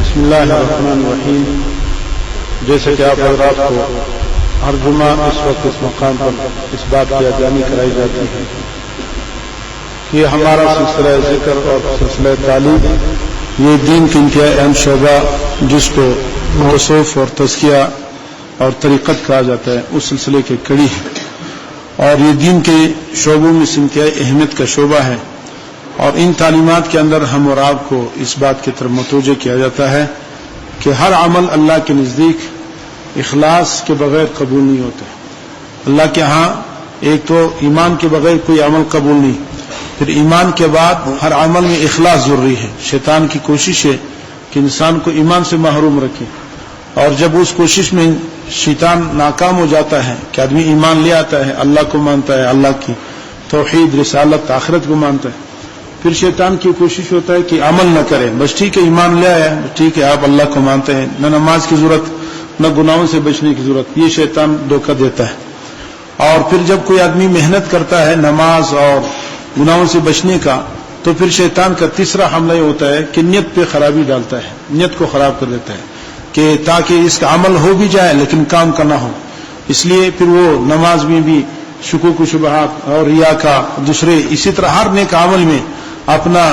بسم اللہ الرحمن الرحیم. جیسے کہ آپ حضرات کو ہر جمعہ اس وقت اس مقام پر اس بات کی یادداشت کرائی جاتی ہے کہ ہمارا سلسلہ ذکر اور سلسلہ تعلیم یہ دین کی انتہائی اہم شعبہ جس کو موصوف اور تزکیہ اور طریقت کہا جاتا ہے اس سلسلے کی کڑی ہے اور یہ دین کے شعبوں میں انتہائی اہمیت کا شعبہ ہے. اور ان تعلیمات کے اندر ہم اور آپ کو اس بات کی طرف متوجہ کیا جاتا ہے کہ ہر عمل اللہ کے نزدیک اخلاص کے بغیر قبول نہیں ہوتا. اللہ کے ہاں ایک تو ایمان کے بغیر کوئی عمل قبول نہیں، پھر ایمان کے بعد ہر عمل میں اخلاص ضروری ہے. شیطان کی کوشش ہے کہ انسان کو ایمان سے محروم رکھے، اور جب اس کوشش میں شیطان ناکام ہو جاتا ہے کہ آدمی ایمان لے آتا ہے، اللہ کو مانتا ہے، اللہ کی توحید رسالت آخرت کو مانتا ہے، پھر شیطان کی کوشش ہوتا ہے کہ عمل نہ کرے. بس ٹھیک ہے ایمان لے آیا، ٹھیک ہے آپ اللہ کو مانتے ہیں، نہ نماز کی ضرورت نہ گناہوں سے بچنے کی ضرورت. یہ شیطان دھوکہ دیتا ہے. اور پھر جب کوئی آدمی محنت کرتا ہے نماز اور گناہوں سے بچنے کا، تو پھر شیطان کا تیسرا حملہ یہ ہوتا ہے کہ نیت پہ خرابی ڈالتا ہے، نیت کو خراب کر دیتا ہے کہ تاکہ اس کا عمل ہو بھی جائے لیکن کام کا نہ ہو. اس لیے پھر وہ نماز میں بھی شکوک و شبہات اور ریا کا، دوسرے اسی طرح ہر نیک عمل میں اپنا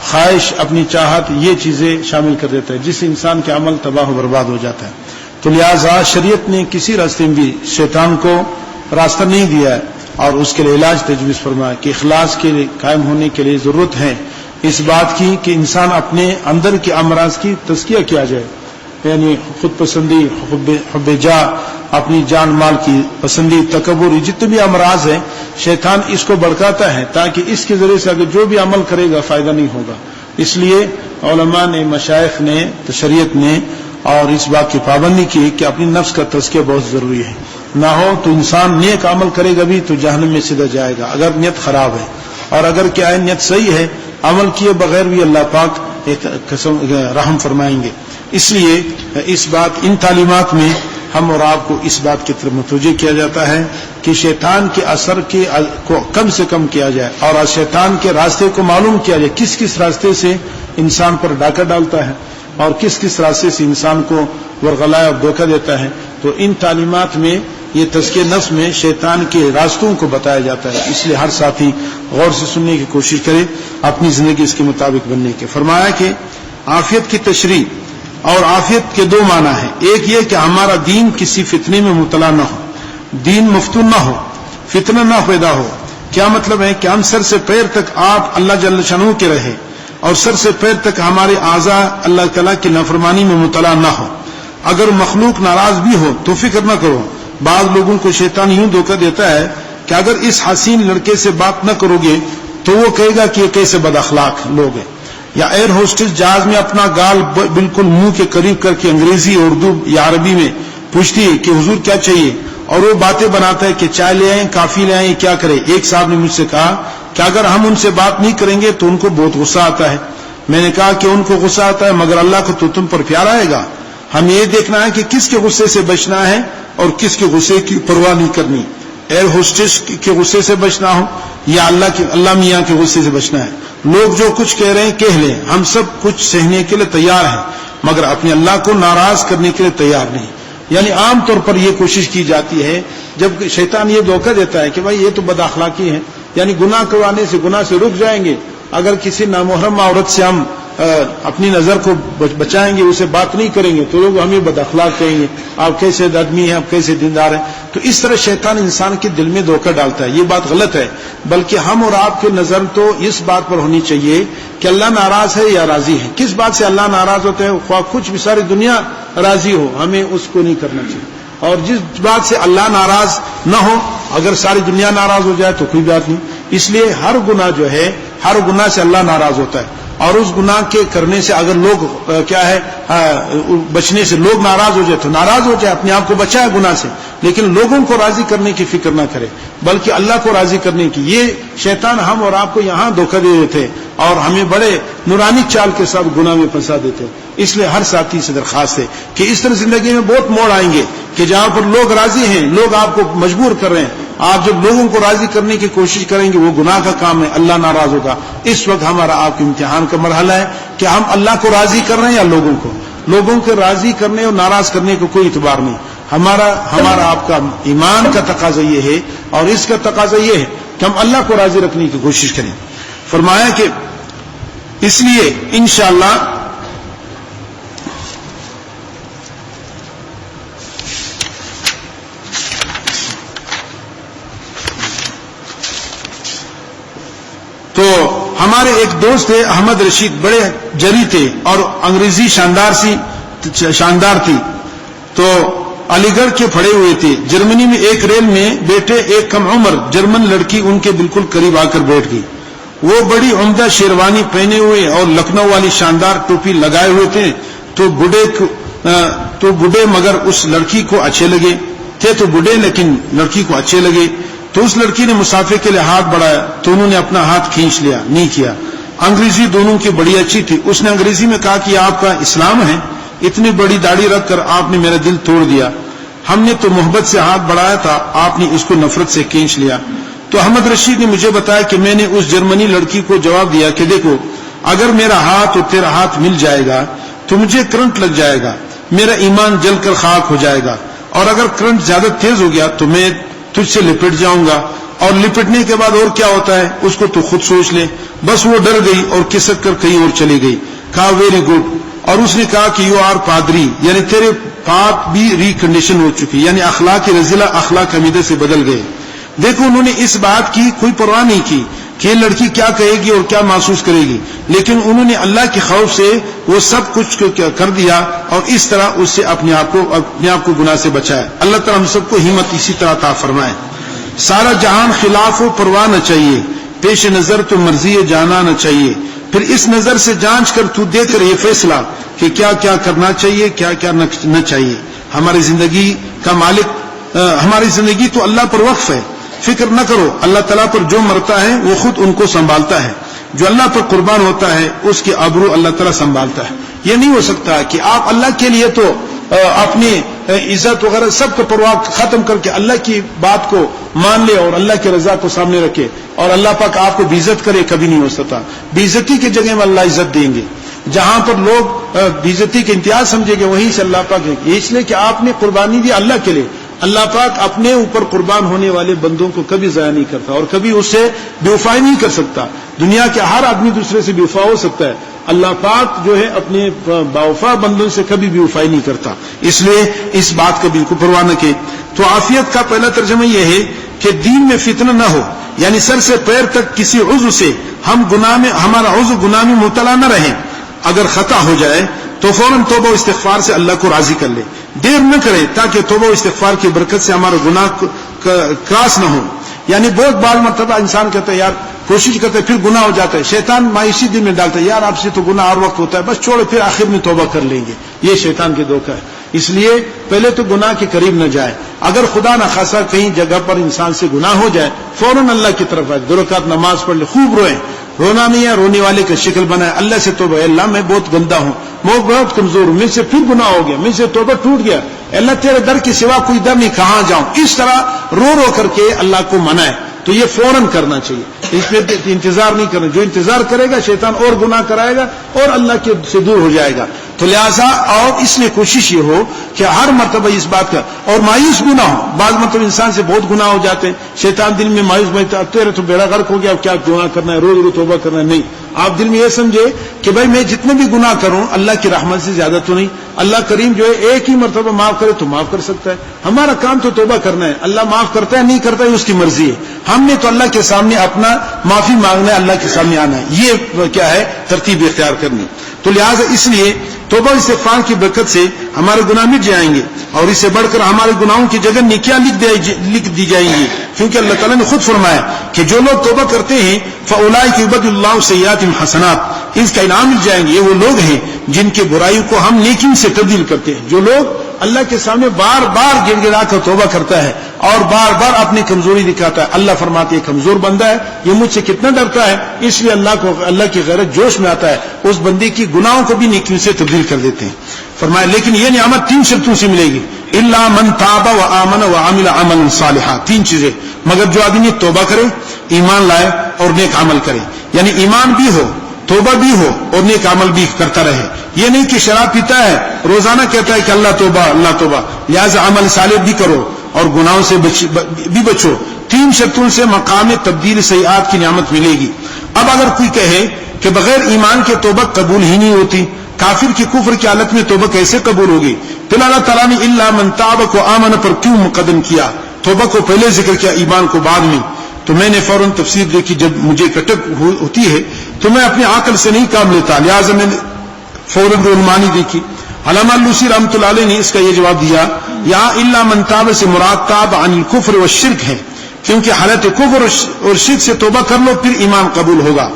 خواہش اپنی چاہت یہ چیزیں شامل کر دیتا ہے جس سے انسان کے عمل تباہ و برباد ہو جاتا ہے. تو لہذا شریعت نے کسی راستے میں بھی شیطان کو راستہ نہیں دیا ہے اور اس کے لیے علاج تجویز فرمایا کہ اخلاص کے لیے قائم ہونے کے لیے ضرورت ہے اس بات کی کہ انسان اپنے اندر کے امراض کی تزکیہ کیا جائے، یعنی خود پسندی، حب جاہ، اپنی جان مال کی پسندی، تکبر، جتنے بھی امراض ہیں شیطان اس کو بڑھاتا ہے تاکہ اس کے ذریعے سے اگر جو بھی عمل کرے گا فائدہ نہیں ہوگا. اس لیے علماء نے، مشائخ نے، شریعت نے اور اس بات کی پابندی کی کہ اپنی نفس کا تزکیہ بہت ضروری ہے. نہ ہو تو انسان نیک عمل کرے گا بھی تو جہنم میں سیدھا جائے گا اگر نیت خراب ہے، اور اگر کیا ہے نیت صحیح ہے عمل کیے بغیر بھی اللہ پاک ایک رحم فرمائیں گے. اس لیے اس بات ان تعلیمات میں ہم اور آپ کو اس بات کی طرف متوجہ کیا جاتا ہے کہ شیطان کے اثر کو کم سے کم کیا جائے اور شیطان کے راستے کو معلوم کیا جائے، کس کس راستے سے انسان پر ڈاکہ ڈالتا ہے اور کس کس راستے سے انسان کو ورغلائے اور دھوکہ دیتا ہے. تو ان تعلیمات میں یہ تزکیہ نفس میں شیطان کے راستوں کو بتایا جاتا ہے. اس لیے ہر ساتھی غور سے سننے کی کوشش کرے، اپنی زندگی اس کے مطابق بننے کے. فرمایا کہ عافیت کی تشریح اور عافیت کے دو معنی ہیں. ایک یہ کہ ہمارا دین کسی فتنے میں مبتلا نہ ہو، دین مفتون نہ ہو، فتنہ نہ پیدا ہو. کیا مطلب ہے کہ ہم سر سے پیر تک آپ اللہ جل شانہ کے رہے اور سر سے پیر تک ہمارے اعضاء اللہ تعالیٰ کی نافرمانی میں مبتلا نہ ہو. اگر مخلوق ناراض بھی ہو تو فکر نہ کرو. بعض لوگوں کو شیطان یوں دھوکہ دیتا ہے کہ اگر اس حسین لڑکے سے بات نہ کرو گے تو وہ کہے گا کہ یہ کیسے بد اخلاق لوگ ہیں. یا ایئر ہوسٹس جہاز میں اپنا گال بالکل منہ کے قریب کر کے انگریزی، اردو یا عربی میں پوچھتی ہے کہ حضور کیا چاہیے، اور وہ باتیں بناتا ہے کہ چائے لے آئیں، کافی لے آئیں، کیا کرے. ایک صاحب نے مجھ سے کہا کہ اگر ہم ان سے بات نہیں کریں گے تو ان کو بہت غصہ آتا ہے. میں نے کہا کہ ان کو غصہ آتا ہے مگر اللہ کو تو تم پر پیار آئے گا. ہم یہ دیکھنا ہے کہ کس کے غصے سے بچنا ہے اور کس کے غصے کی پرواہ نہیں کرنی. ایئر ہوسٹس کے غصے سے بچنا ہو یا اللہ میاں کے غصے سے بچنا ہے. لوگ جو کچھ کہہ رہے ہیں کہہ لیں، ہم سب کچھ سہنے کے لیے تیار ہیں مگر اپنے اللہ کو ناراض کرنے کے لیے تیار نہیں. یعنی عام طور پر یہ کوشش کی جاتی ہے جب شیطان یہ دھوکہ دیتا ہے کہ بھائی یہ تو بد اخلاقی ہے، یعنی گناہ کروانے سے، گناہ سے رک جائیں گے. اگر کسی نامحرم عورت سے ہم اپنی نظر کو بچائیں گے، اسے بات نہیں کریں گے تو لوگ ہمیں بد اخلاق کہیں گے، آپ کیسے آدمی ہیں، آپ کیسے دیندار ہیں. تو اس طرح شیطان انسان کے دل میں دھوکہ ڈالتا ہے. یہ بات غلط ہے، بلکہ ہم اور آپ کی نظر تو اس بات پر ہونی چاہیے کہ اللہ ناراض ہے یا راضی ہے. کس بات سے اللہ ناراض ہوتا ہے، خواہ کچھ بھی ساری دنیا راضی ہو، ہمیں اس کو نہیں کرنا چاہیے. اور جس بات سے اللہ ناراض نہ ہو، اگر ساری دنیا ناراض ہو جائے تو کوئی بات نہیں. اس لیے ہر گناہ جو ہے، ہر گناہ سے اللہ ناراض ہوتا ہے، اور اس گناہ کے کرنے سے اگر لوگ کیا ہے بچنے سے لوگ ناراض ہو جائے تو ناراض ہو جائے، اپنے آپ کو بچائے گناہ سے، لیکن لوگوں کو راضی کرنے کی فکر نہ کرے بلکہ اللہ کو راضی کرنے کی. یہ شیطان ہم اور آپ کو یہاں دھوکہ دے دیتے اور ہمیں بڑے نورانی چال کے ساتھ گناہ میں پھنسا دیتے ہیں. اس لیے ہر ساتھی سے درخواست ہے کہ اس طرح زندگی میں بہت موڑ آئیں گے کہ جہاں پر لوگ راضی ہیں، لوگ آپ کو مجبور کر رہے ہیں، آپ جب لوگوں کو راضی کرنے کی کوشش کریں گے وہ گناہ کا کام ہے، اللہ ناراض ہوگا. اس وقت ہمارا آپ کے امتحان کا مرحلہ ہے کہ ہم اللہ کو راضی کر رہے ہیں یا لوگوں کو راضی کرنے اور ناراض کرنے کو کوئی اعتبار نہیں. ہمارا آپ کا ایمان کا تقاضا یہ ہے اور اس کا تقاضا یہ ہے کہ ہم اللہ کو راضی رکھنے کی کوشش کریں. فرمایا کہ اس لیے انشاءاللہ تو ہمارے ایک دوست تھے احمد رشید، بڑے جری تھے اور انگریزی شاندار تھی. تو علی گڑھ کے پڑے ہوئے تھے. جرمنی میں ایک ریل میں بیٹھے ایک کم عمر جرمن لڑکی ان کے بالکل قریب آ کر بیٹھ گئی. وہ بڑی عمدہ شیروانی پہنے ہوئے اور لکھنؤ والی شاندار ٹوپی لگائے ہوئے تھے. تو بوڑھے مگر اس لڑکی کو اچھے لگے تھے، تو بوڑھے لیکن لڑکی کو اچھے لگے. تو اس لڑکی نے مسافر کے لیے ہاتھ بڑھایا تو انہوں نے اپنا ہاتھ کھینچ لیا، نہیں کیا. انگریزی دونوں کی بڑی اچھی تھی. اس نے انگریزی میں کہا کہ آپ کا اسلام ہے، اتنی بڑی داڑھی رکھ کر آپ نے میرا دل توڑ دیا. ہم نے تو محبت سے ہاتھ بڑھایا تھا، آپ نے اس کو نفرت سے کھینچ لیا. تو احمد رشید نے مجھے بتایا کہ میں نے اس جرمنی لڑکی کو جواب دیا کہ دیکھو، اگر میرا ہاتھ اور تیرا ہاتھ مل جائے گا تو مجھے کرنٹ لگ جائے گا، میرا ایمان جل کر خاک ہو جائے گا، اور اگر کرنٹ زیادہ تیز ہو گیا تو میں تجھ سے لپٹ جاؤں گا، اور لپٹنے کے بعد اور کیا ہوتا ہے اس کو تو خود سوچ لے. بس وہ ڈر گئی اور کسک کر کہیں اور چلی گئی. کہا ویری گڈ. اور اس نے کہا کہ یو آر پادری، یعنی تیرے پاپ بھی ریکنڈیشن ہو چکی، یعنی اخلاق رذیلہ اخلاق حمیدہ سے بدل گئے. دیکھو انہوں نے اس بات کی کوئی پرواہ نہیں کی کہ یہ لڑکی کیا کہے گی اور کیا محسوس کرے گی، لیکن انہوں نے اللہ کے خوف سے وہ سب کچھ کر دیا اور اس طرح اس سے اپنے آپ کو گناہ سے بچایا. اللہ تعالیٰ ہم سب کو ہمت اسی طرح عطا فرمائے. سارا جہان خلاف و پرواہ نہ چاہیے، پیش نظر تو مرضی جانا نہ چاہیے. پھر اس نظر سے جانچ کر تو دے کر یہ فیصلہ کہ کیا کیا کرنا چاہیے کیا کیا نہ چاہیے. ہماری زندگی کا مالک، ہماری زندگی تو اللہ پر وقف ہے. فکر نہ کرو، اللہ تعالیٰ پر جو مرتا ہے وہ خود ان کو سنبھالتا ہے. جو اللہ پر قربان ہوتا ہے اس کی آبرو اللہ تعالیٰ سنبھالتا ہے. یہ نہیں ہو سکتا کہ آپ اللہ کے لیے تو اپنی عزت وغیرہ سب کو پرواہ ختم کر کے اللہ کی بات کو مان لے اور اللہ کی رضا کو سامنے رکھے اور اللہ پاک آپ کو بےعزت کرے. کبھی نہیں ہو سکتا. بےعزتی کی جگہ میں اللہ عزت دیں گے. جہاں پر لوگ بےعزتی کے امتیاز سمجھیں گے وہیں سے اللہ پاک ہے. اس لیے کہ آپ نے قربانی دی اللہ کے لیے. اللہ پاک اپنے اوپر قربان ہونے والے بندوں کو کبھی ضائع نہیں کرتا اور کبھی اس سے بے وفائی نہیں کر سکتا. دنیا کے ہر آدمی دوسرے سے بے وفا ہو سکتا ہے، اللہ پاک جو ہے اپنے باوفا بندوں سے کبھی بے وفائی نہیں کرتا. اس لیے اس بات کا بالکل پرواہ نہ کہ. تو عافیت کا پہلا ترجمہ یہ ہے کہ دین میں فتنہ نہ ہو، یعنی سر سے پیر تک کسی عضو سے ہمارا عضو گناہ میں مبتلا نہ رہے. اگر خطا ہو جائے تو فوراً توبہ و استغفار سے اللہ کو راضی کر لے، دیر نہ کرے تاکہ توبہ و استغفار کی برکت سے ہمارا گناہ کراس نہ ہو. یعنی بہت بار مرتبہ انسان کہتا ہے یار کوشش کرتا ہے پھر گناہ ہو جاتا ہے، شیطان مایوسی دل میں ڈالتا ہے یار آپ سے تو گناہ ہر وقت ہوتا ہے، بس چھوڑو پھر آخر میں توبہ کر لیں گے. یہ شیطان کے دھوکہ ہے. اس لیے پہلے تو گناہ کے قریب نہ جائے. اگر خدا نخواستہ کہیں جگہ پر انسان سے گناہ ہو جائے فوراً اللہ کی طرف آئے، 2 رکعت نماز پڑھ لے، خوب روئے. رونا نہیں ہے، رونے والے کا شکل بنائے، اللہ سے توبہ، اللہ میں بہت گندا ہوں، میں بہت کمزور ہوں، مجھ سے پھر گناہ ہو گیا، مجھ سے توبہ ٹوٹ گیا، اللہ تیرے در کے سوا کوئی در نہیں، کہاں جاؤں. اس طرح رو رو کر کے اللہ کو منائے. تو یہ فوراً کرنا چاہیے، اس پہ انتظار نہیں کرنا. جو انتظار کرے گا شیطان اور گناہ کرائے گا اور اللہ کے سے دور ہو جائے گا. تو لہذا اور اس لیے کوشش یہ ہو کہ ہر مرتبہ اس بات کا اور مایوس بھی نہ ہو. بعض مرتبہ انسان سے بہت گناہ ہو جاتے ہیں، شیطان دل میں مایوس بنتا ہے، تیرے تو بیڑا غرق ہو گیا، اب کیا گناہ کرنا ہے، روز روز توبہ کرنا ہے. نہیں، آپ دل میں یہ سمجھے کہ بھائی میں جتنے بھی گناہ کروں اللہ کی رحمت سے زیادہ تو نہیں. اللہ کریم جو ہے ایک ہی مرتبہ معاف کرے تو معاف کر سکتا ہے. ہمارا کام تو توبہ کرنا ہے. اللہ معاف کرتا ہے نہیں کرتا ہے اس کی مرضی ہے. ہم نے تو اللہ کے سامنے اپنا معافی مانگنا ہے، اللہ کے سامنے آنا ہے. یہ کیا ہے ترتیب اختیار کرنی. تو لہٰذا اس لیے توبہ استغفار کی برکت سے ہمارے گناہ مٹ جائیں گے اور اس سے بڑھ کر ہمارے گناہوں کی جگہ نیکیاں لکھ دی جائیں گی. کیونکہ اللہ تعالیٰ نے خود فرمایا کہ جو لوگ توبہ کرتے ہیں فَأُولَٰئِكَ يُبَدِّلُ اللَّهُ سَيِّئَاتِهِمْ حَسَنَاتٍ، اس کا انعام مل جائیں گے. یہ وہ لوگ ہیں جن کی برائیوں کو ہم نیکیوں سے تبدیل کرتے ہیں. جو لوگ اللہ کے سامنے بار بار گڑ گڑا کر توبہ کرتا ہے اور بار بار اپنی کمزوری دکھاتا ہے. اللہ فرماتے ہیں کمزور بندہ ہے, یہ مجھ سے کتنا ڈرتا ہے, اس لیے اللہ کی غیرت جوش میں آتا ہے, اس بندے کی گناہوں کو بھی نیکیوں سے تبدیل کر دیتے ہیں. فرمایا لیکن یہ نعمت 3 شرطوں سے ملے گی, الا من تاب وآمن وعمل عملا صالحا, 3 چیزیں, مگر جو آدمی توبہ کرے, ایمان لائے اور نیک عمل کرے, یعنی ایمان بھی ہو, توبہ بھی ہو اور نیک عمل بھی کرتا رہے. یہ نہیں کہ شراب پیتا ہے, روزانہ کہتا ہے کہ اللہ توبہ اللہ توبہ, لہذا عمل صالح بھی کرو اور گناہوں سے بھی بچو. 3 شرطوں سے مقام تبدیل سیئات کی نعمت ملے گی. اب اگر کوئی کہے کہ بغیر ایمان کے توبہ قبول ہی نہیں ہوتی, کافر کی کفر کی حالت میں توبہ کیسے قبول ہوگی؟ پھر اللہ تعالیٰ نے الا من تاب کو آمن پر کیوں مقدم کیا؟ توبہ کو پہلے ذکر کیا, ایمان کو بعد میں. تو میں نے فوراً تفسیر دیکھی, جب مجھے کٹک ہوتی ہے تو میں اپنی عقل سے نہیں کام لیتا, لہٰذا میں نے فوراً رونمانی دیکھی. علامہ لوسی رحمۃ اللہ علیہ نے اس کا یہ جواب دیا, یہاں الا من تاب سے مراد تاب عن الکفر والشرک ہے, کیونکہ حالت کفر اور شرک سے توبہ کر لو پھر ایمان قبول ہوگا.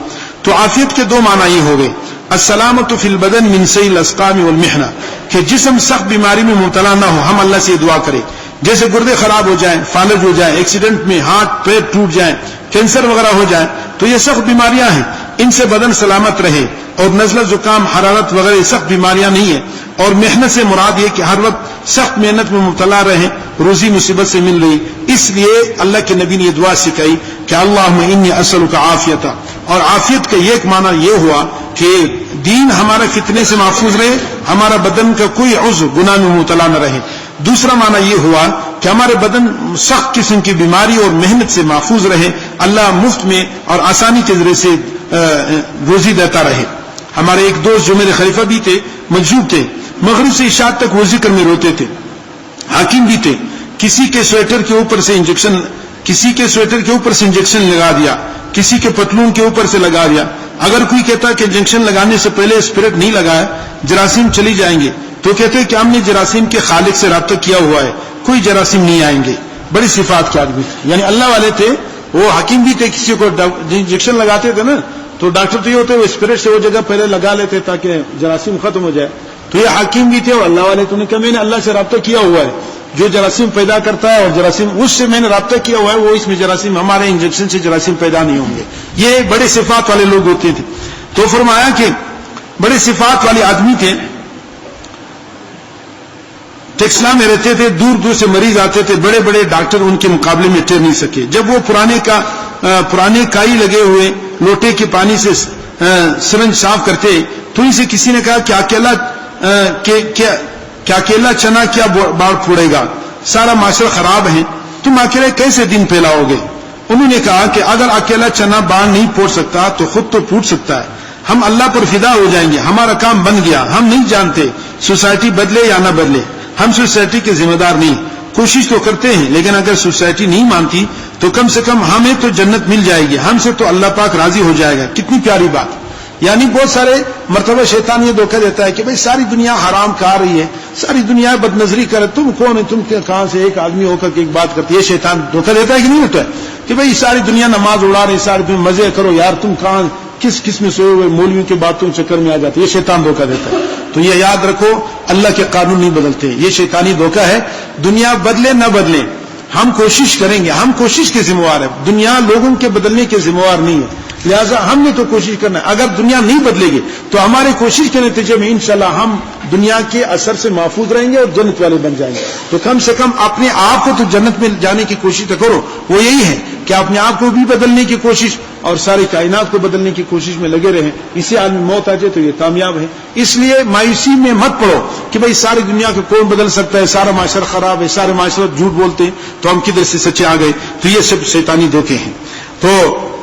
تو عافیت کے 2 معنی یہ ہو گئے, السلامۃ فی البدن من سیء الاسقام والمحنہ, کہ جسم سخت بیماری میں مبتلا نہ ہو. ہم اللہ سے دعا کریں, جیسے گردے خراب ہو جائیں, فالج ہو جائیں, ایکسیڈنٹ میں ہاتھ پیر ٹوٹ جائیں, کینسر وغیرہ ہو جائیں, تو یہ سخت بیماریاں ہیں, ان سے بدن سلامت رہے. اور نزلہ زکام حرارت وغیرہ سخت بیماریاں نہیں ہیں. اور محنت سے مراد یہ کہ ہر وقت سخت محنت میں مبتلا رہیں, روزی مصیبت سے مل رہی. اس لیے اللہ کے نبی نے یہ دعا سکھائی کہ اللہم انی اسألک عافیۃ. اور عافیت کا ایک معنی یہ ہوا کہ دین ہمارا فتنے سے محفوظ رہے, ہمارا بدن کا کوئی عضو گناہ میں مبتلا نہ رہے. دوسرا معنی یہ ہوا کہ ہمارے بدن سخت قسم کی بیماری اور محنت سے محفوظ رہے, اللہ مفت میں اور آسانی کے ذریعے سے روزی دیتا رہے. ہمارے ایک دوست جو میرے خلیفہ بھی تھے, مجذوب تھے, مغرب سے عشاء تک وہ ذکر میں روتے تھے. حاکم بھی تھے. کسی کے سویٹر کے اوپر سے انجیکشن لگا دیا, کسی کے پتلون کے اوپر سے لگا دیا. اگر کوئی کہتا کہ انجیکشن لگانے سے پہلے اسپرٹ نہیں لگایا, جراثیم چلی جائیں گے, تو کہتے کہ ہم نے جراثیم کے خالق سے رابطہ کیا ہوا ہے, کوئی جراثیم نہیں آئیں گے. بڑی صفات کے آدمی تھے, یعنی اللہ والے تھے. وہ حکیم بھی تھے. کسی کو انجیکشن لگاتے تھے نا, تو ڈاکٹر تو یہ ہوتے وہ اسپرٹ سے وہ جگہ پہلے لگا لیتے تاکہ جراثیم ختم ہو جائے. تو یہ حکیم بھی تھے اور اللہ والے. تو نے کہا میں نے اللہ سے رابطہ کیا ہوا ہے, جو جراثیم پیدا کرتا ہے اور جراثیم اس سے میں نے رابطہ کیا ہوا ہے, وہ اس میں جراثیم, ہمارے انجیکشن سے جراثیم پیدا نہیں ہوں گے. یہ بڑے صفات والے لوگ ہوتے تھے. تو فرمایا کہ بڑے صفات والے آدمی تھے. ٹیکسلا میں رہتے تھے, دور دور سے مریض آتے تھے, بڑے بڑے ڈاکٹر ان کے مقابلے میں ٹھہر نہیں سکے. جب وہ پرانے کائی لگے ہوئے لوٹے کے پانی سے سرنج صاف کرتے, تو ان سے کسی نے کہا کہ اکیلا چنا کیا باڑ پھوڑے گا, سارا معاشرہ خراب ہے, تم اکیلے کیسے دن پھیلاؤ گے؟ انہوں نے کہا کہ اگر اکیلا چنا باڑ نہیں پھوڑ سکتا تو خود تو پھوٹ سکتا ہے. ہم اللہ پر فدا ہو جائیں گے, ہمارا کام بن گیا. ہم نہیں جانتے سوسائٹی بدلے یا نہ بدلے, ہم سوسائٹی کے ذمہ دار نہیں. کوشش تو کرتے ہیں, لیکن اگر سوسائٹی نہیں مانتی تو کم سے کم ہمیں تو جنت مل جائے گی, ہم سے تو اللہ پاک راضی ہو جائے گا. کتنی پیاری بات. یعنی بہت سارے مرتبہ شیطان یہ دھوکہ دیتا ہے کہ بھئی ساری دنیا حرام کھا رہی ہے, ساری دنیا بد نظری کرے, تم کون ہے, تم کہاں سے ایک آدمی ہو کر کے ایک بات کرتی ہے. شیطان دھوکہ دیتا ہے کہ نہیں ہوتا ہے کہ بھئی ساری دنیا نماز اڑا رہی, ساری دنیا مزے کرو یار, تم کہاں کس میں سوئے ہوئے مولویوں کی باتوں چکر میں آ جاتے. یہ شیطان دھوکہ دیتا ہے. تو یہ یاد رکھو, اللہ کے قانون نہیں بدلتے, یہ شیطانی دھوکہ ہے. دنیا بدلے نہ بدلے ہم کوشش کریں گے, ہم کوشش کے ذمہ وار ہیں, دنیا لوگوں کے بدلنے کے ذمہ وار نہیں ہے. لہذا ہم نے تو کوشش کرنا ہے. اگر دنیا نہیں بدلے گی تو ہماری کوشش کے نتیجے میں انشاءاللہ ہم دنیا کے اثر سے محفوظ رہیں گے اور جنت والے بن جائیں گے. تو کم سے کم اپنے آپ کو تو جنت میں جانے کی کوشش تو کرو. وہ یہی ہے کہ اپنے آپ کو بھی بدلنے کی کوشش اور ساری کائنات کو بدلنے کی کوشش میں لگے رہیں. اسی عالم میں موت آ جائے تو یہ کامیاب ہے. اس لیے مایوسی میں مت پڑو کہ بھئی ساری دنیا کو کون بدل سکتا ہے, سارا معاشرہ خراب ہے, سارے معاشرہ جھوٹ بولتے ہیں, تو ہم کدھر سے سچے آ گئے. تو یہ سب شیطانی دھوکے ہیں.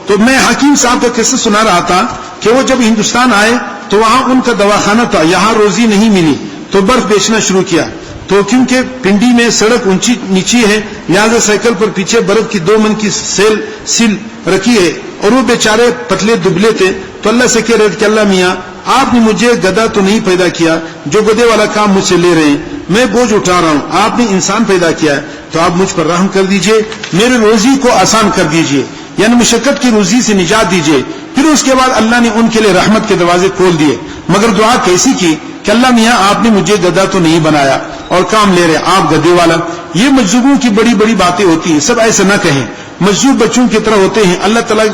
تو میں حکیم صاحب کا قصہ سنا رہا تھا کہ وہ جب ہندوستان آئے تو وہاں ان کا دواخانہ تھا, یہاں روزی نہیں ملی تو برف بیچنا شروع کیا. تو کیونکہ پنڈی میں سڑک اونچی نیچی ہے, لہذا سائیکل پر پیچھے برف کی 2 من کی سیل رکھی ہے, اور وہ بیچارے پتلے دبلے تھے. تو اللہ سے کہہ رہے تھے کہ اللہ میاں آپ نے مجھے گدھا تو نہیں پیدا کیا جو گدھے والا کام مجھ سے لے رہے ہیں, میں بوجھ اٹھا رہا ہوں. آپ نے انسان پیدا کیا ہے تو آپ مجھ پر رحم کر دیجئے, میرے روزی کو آسان کر دیجئے, یعنی مشقت کی روزی سے نجات دیجئے. پھر اس کے بعد اللہ نے ان کے لیے رحمت کے دروازے کھول دیے. مگر دعا کیسی کی کہ اللہ میاں آپ نے مجھے گدھا تو نہیں بنایا, اور کام لے رہے ہیں آپ گدے والا. یہ مجذوبوں کی بڑی بڑی باتیں ہوتی ہیں, سب ایسا نہ کہیں. مجذوب بچوں کی طرح ہوتے ہیں, اللہ تعالیٰ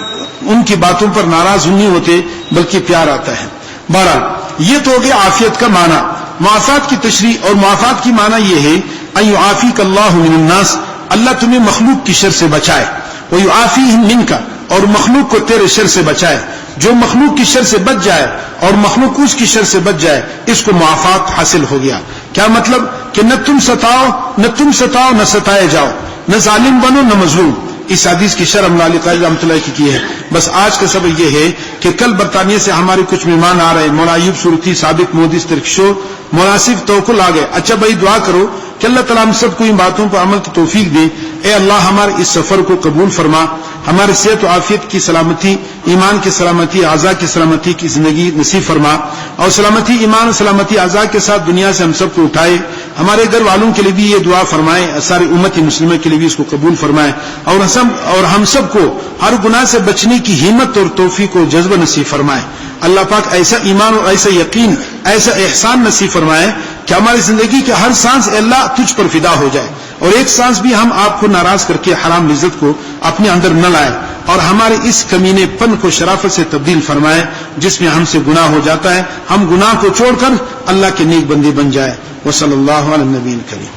ان کی باتوں پر ناراض نہیں ہوتے بلکہ پیار آتا ہے. بہرحال یہ تو ہو گیا عافیت کا معنی. معافات کی تشریح اور معافات کی معنی یہ ہے ان یعافیک اللہ من الناس, اللہ تمہیں مخلوق کی شر سے بچائے. ویعافیہم منک, اور مخلوق کو تیرے شر سے بچائے. جو مخلوق کی شر سے بچ جائے اور مخلوق اس کی شر سے بچ جائے, اس کو معافات حاصل ہو گیا. کیا مطلب کہ نہ تم ستاؤ نہ ستائے جاؤ, نہ ظالم بنو نہ مظلوم. اس حدیث کی شرح مولا علی قاری رحمۃ اللہ کی ہے. بس آج کا سبق یہ ہے کہ کل برطانیہ سے ہمارے کچھ مہمان آ رہے ہیں, مولا ایوب سورتی, سابق مودی, ترکشو, مناسب توکل آ گئے. اچھا بھائی دعا کرو کہ اللہ تعالیٰ ہم سب کو ان باتوں پر عمل کی توفیق دے. اے اللہ ہمارے اس سفر کو قبول فرما, ہمارے صحت و عافیت کی سلامتی, ایمان کی سلامتی, اعضاء کی سلامتی کی زندگی نصیب فرما, اور سلامتی ایمان سلامتی اعضاء کے ساتھ دنیا سے ہم سب کو اٹھائے. ہمارے گھر والوں کے لیے بھی یہ دعا فرمائے, ساری امت مسلمہ کے لیے بھی اس کو قبول فرمائے, اور ہم سب کو ہر گناہ سے بچنے کی ہمت اور توفیق اور جذبہ نصیب فرمائے. اللہ پاک ایسا ایمان اور ایسا یقین, ایسا احسان نصیب فرمائے کہ ہماری زندگی کے ہر سانس اللہ تجھ پر فدا ہو جائے, اور ایک سانس بھی ہم آپ کو ناراض کر کے حرام لذت کو اپنے اندر نہ لائے, اور ہمارے اس کمینے پن کو شرافت سے تبدیل فرمائے جس میں ہم سے گناہ ہو جاتا ہے. ہم گناہ کو چھوڑ کر اللہ کے نیک بندے بن جائے. وصلی اللہ علی النبی الکریم.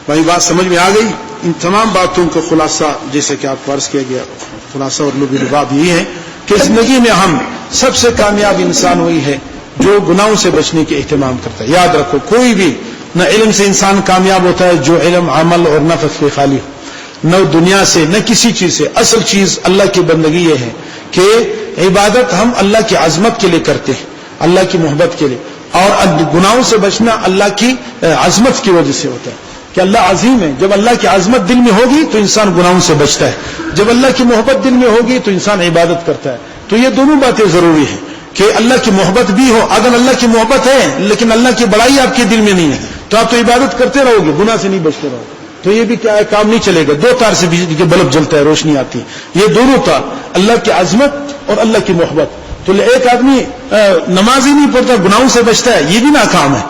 بھائی بات سمجھ میں آ گئی؟ ان تمام باتوں کا خلاصہ جیسے کہ آپ کو عرض کیا گیا, خلاصہ اور لب لباب یہ ہے کہ زندگی میں ہم سب سے کامیاب انسان وہی ہے جو گناہوں سے بچنے کے اہتمام کرتا ہے. یاد رکھو, کوئی بھی نہ علم سے انسان کامیاب ہوتا ہے جو علم, عمل اور نفس کے خالی ہو, نہ دنیا سے نہ کسی چیز سے. اصل چیز اللہ کی بندگی یہ ہے کہ عبادت ہم اللہ کی عظمت کے لیے کرتے ہیں, اللہ کی محبت کے لیے, اور گناہوں سے بچنا اللہ کی عظمت کی وجہ سے ہوتا ہے کہ اللہ عظیم ہے. جب اللہ کی عظمت دل میں ہوگی تو انسان گناہوں سے بچتا ہے, جب اللہ کی محبت دل میں ہوگی تو انسان عبادت کرتا ہے. تو یہ دونوں باتیں ضروری ہیں کہ اللہ کی محبت بھی ہو. اگر اللہ کی محبت ہے لیکن اللہ کی بڑائی آپ کے دل میں نہیں ہے تو آپ تو عبادت کرتے رہو گے, گناہ سے نہیں بچتے رہو گے, تو یہ بھی کیا ہے, کام نہیں چلے گا. دو تار سے بجلی کے بلب جلتا ہے, روشنی آتی ہے. یہ دونوں تار, اللہ کی عظمت اور اللہ کی محبت. تو ایک آدمی نماز ہی نہیں پڑھتا, گناہوں سے بچتا ہے, یہ بھی ناکام ہے.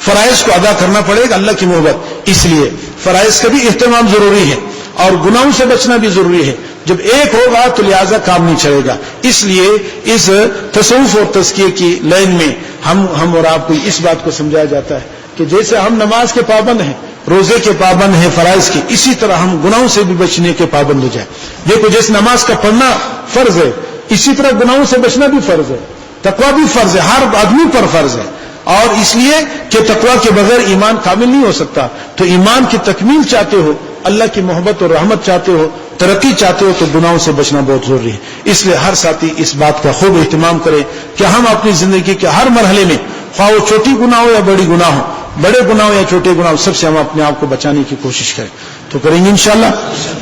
فرائض کو ادا کرنا پڑے گا, اللہ کی محبت. اس لیے فرائض کا بھی اہتمام ضروری ہے اور گناہوں سے بچنا بھی ضروری ہے. جب ایک ہوگا تو لہذا کام نہیں چلے گا. اس لیے اس تصوف اور تزکیے کی لائن میں ہم اور آپ کو اس بات کو سمجھایا جاتا ہے کہ جیسے ہم نماز کے پابند ہیں, روزے کے پابند ہیں, فرائض کے, اسی طرح ہم گناہوں سے بھی بچنے کے پابند ہو جائیں. دیکھو جیسے نماز کا پڑھنا فرض ہے, اسی طرح گناہوں سے بچنا بھی فرض ہے, تقویٰ بھی فرض ہے, ہر آدمی پر فرض ہے. اور اس لیے کہ تقویٰ کے بغیر ایمان کامل نہیں ہو سکتا. تو ایمان کی تکمیل چاہتے ہو, اللہ کی محبت اور رحمت چاہتے ہو, ترقی چاہتے ہو, تو گناہوں سے بچنا بہت ضروری ہے. اس لیے ہر ساتھی اس بات کا خوب اہتمام کرے کہ ہم اپنی زندگی کے ہر مرحلے میں, خواہ وہ چھوٹی گناہ ہو یا بڑی گناہ ہو, بڑے گناہ ہو یا چھوٹے گناہ ہو, سب سے ہم اپنے آپ کو بچانے کی کوشش کریں. تو کریں گے انشاءاللہ.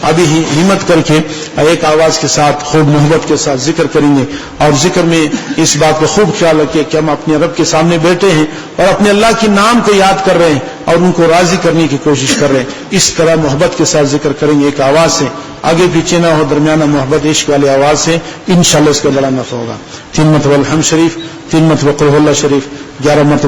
ابھی ہمت کر کے ایک آواز کے ساتھ خوب محبت کے ساتھ ذکر کریں گے, اور ذکر میں اس بات کا خوب خیال رکھیں کہ ہم اپنے رب کے سامنے بیٹھے ہیں اور اپنے اللہ کے نام کو یاد کر رہے ہیں اور ان کو راضی کرنے کی کوشش کر رہے ہیں. اس طرح محبت کے ساتھ ذکر کریں گے, ایک آواز سے, آگے پیچھے نہ ہو, درمیانہ محبت عشق والی آواز سے. انشاءاللہ اس کا بڑا نفع ہوگا. 3 مرتبہ الحمد شریف, 3 مرتبہ قل هو اللہ شریف, 11 مرتبہ